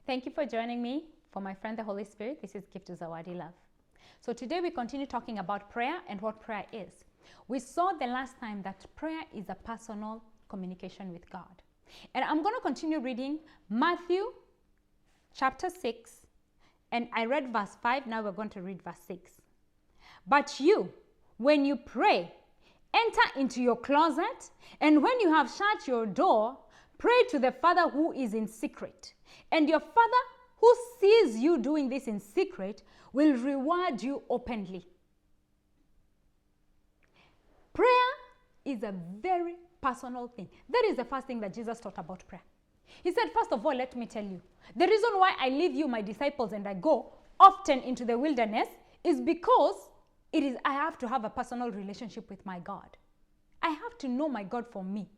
Thank you for joining me. For my friend, the Holy Spirit, this is Gift Zawadi Love. So today we continue talking about prayer and what prayer is. We saw the last time that prayer is a personal communication with God. And I'm going to continue reading Matthew chapter 6. And I read verse 5. Now we're going to read verse 6. But you, when you pray, enter into your closet, and when you have shut your door, pray to the Father who is in secret. And your Father who sees you doing this in secret will reward you openly. Prayer is a very personal thing. That is the first thing that Jesus taught about prayer. He said, first of all, let me tell you, the reason why I leave you, my disciples, and I go often into the wilderness is because I have to have a personal relationship with my God. I have to know my God for me.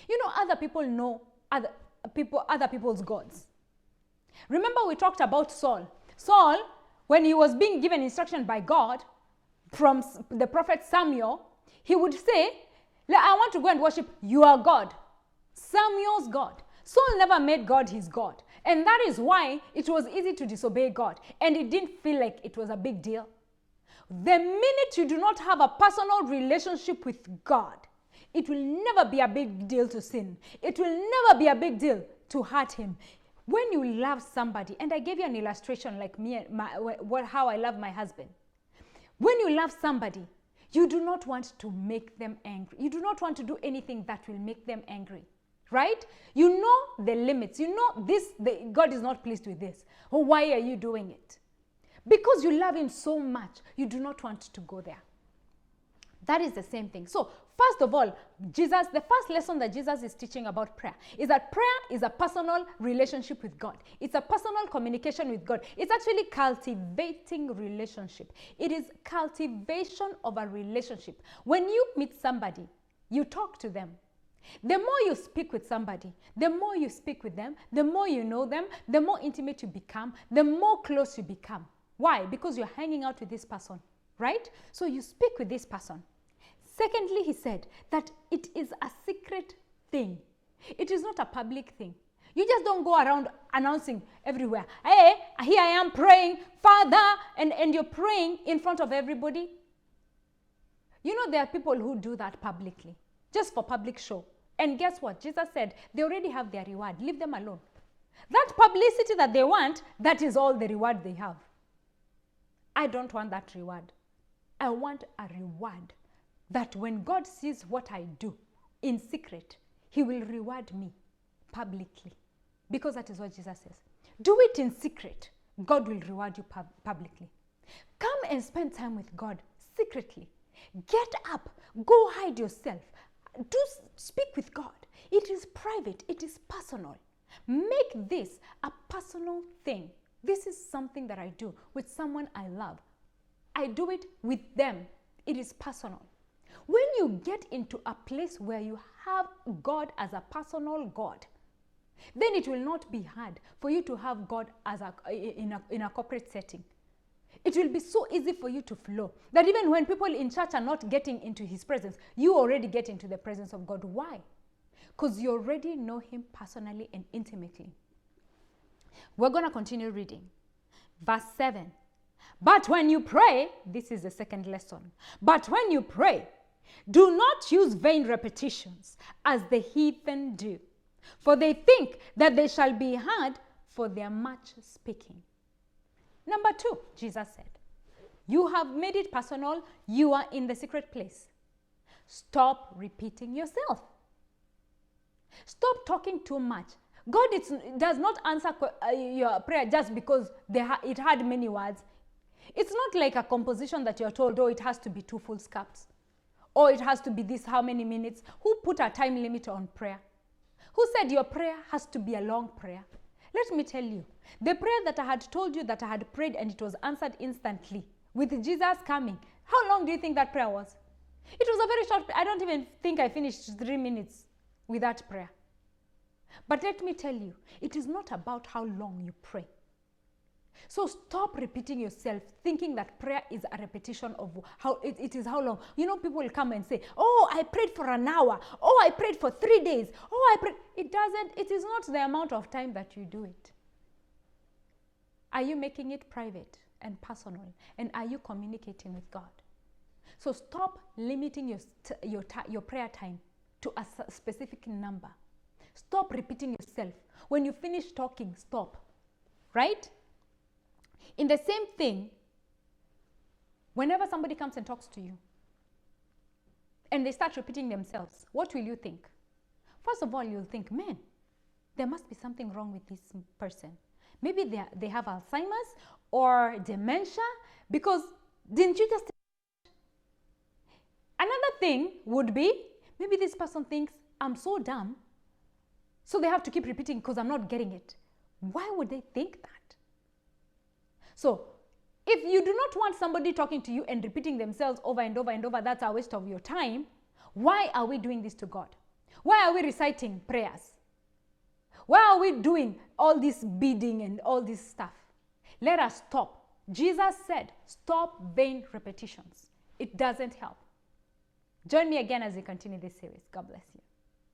You know, other people know other people's gods. Remember we talked about Saul. Saul, when he was being given instruction by God from the prophet Samuel, he would say, I want to go and worship your God, Samuel's God. Saul never made God his God. And that is why it was easy to disobey God. And it didn't feel like it was a big deal. The minute you do not have a personal relationship with God, it will never be a big deal to sin. It will never be a big deal to hurt him. When you love somebody, and I gave you an illustration like me, how I love my husband. When you love somebody, you do not want to make them angry. You do not want to do anything that will make them angry, right? You know the limits. You know God is not pleased with this. Oh, why are you doing it? Because you love him so much, you do not want to go there. That is the same thing. So, first of all, the first lesson that Jesus is teaching about prayer is that prayer is a personal relationship with God. It's a personal communication with God. It's actually cultivating relationship. It is cultivation of a relationship. When you meet somebody, you talk to them. The more you speak with somebody, the more you speak with them, the more you know them, the more intimate you become, the more close you become. Why? Because you're hanging out with this person, right? So you speak with this person. Secondly, he said that it is a secret thing. It is not a public thing. You just don't go around announcing everywhere, hey, here I am praying, Father, and you're praying in front of everybody. You know, there are people who do that publicly, just for public show. And guess what? Jesus said they already have their reward. Leave them alone. That publicity that they want, that is all the reward they have. I don't want that reward. I want a reward that when God sees what I do in secret, he will reward me publicly. Because that is what Jesus says. Do it in secret. God will reward you publicly. Come and spend time with God secretly. Get up. Go hide yourself. Speak with God. It is private. It is personal. Make this a personal thing. This is something that I do with someone I love. I do it with them. It is personal. When you get into a place where you have God as a personal God, then it will not be hard for you to have God as in a corporate setting. It will be so easy for you to flow that even when people in church are not getting into his presence, you already get into the presence of God. Why? Because you already know him personally and intimately. We're going to continue reading. Verse 7. But when you pray, this is the second lesson. But when you pray, do not use vain repetitions as the heathen do, for they think that they shall be heard for their much speaking. Number 2, Jesus said, you have made it personal. You are in the secret place. Stop repeating yourself. Stop talking too much. God does not answer your prayer just because it had many words. It's not like a composition that you're told, oh, it has to be 2 full scraps. Or it has to be this how many minutes. Who put a time limit on prayer? Who said your prayer has to be a long prayer? Let me tell you, the prayer that I had told you that I had prayed and it was answered instantly with Jesus coming, how long do you think that prayer was? It was a very short, I don't even think I finished 3 minutes with that prayer. But let me tell you, it is not about how long you pray. So stop repeating yourself, thinking that prayer is a repetition of how it is how long. You know, people will come and say, oh, I prayed for an hour. Oh, I prayed for 3 days. Oh, I prayed. It is not the amount of time that you do it. Are you making it private and personal? And are you communicating with God? So stop limiting your prayer time to a specific number. Stop repeating yourself. When you finish talking, stop. Right? In the same thing, whenever somebody comes and talks to you and they start repeating themselves, what will you think? First of all, you'll think, man, there must be something wrong with this person. Maybe they have Alzheimer's or dementia, because didn't you just... Another thing would be, maybe this person thinks, I'm so dumb, so they have to keep repeating because I'm not getting it. Why would they think that? So, if you do not want somebody talking to you and repeating themselves over and over and over, that's a waste of your time. Why are we doing this to God? Why are we reciting prayers? Why are we doing all this bidding and all this stuff? Let us stop. Jesus said, stop vain repetitions. It doesn't help. Join me again as we continue this series. God bless you.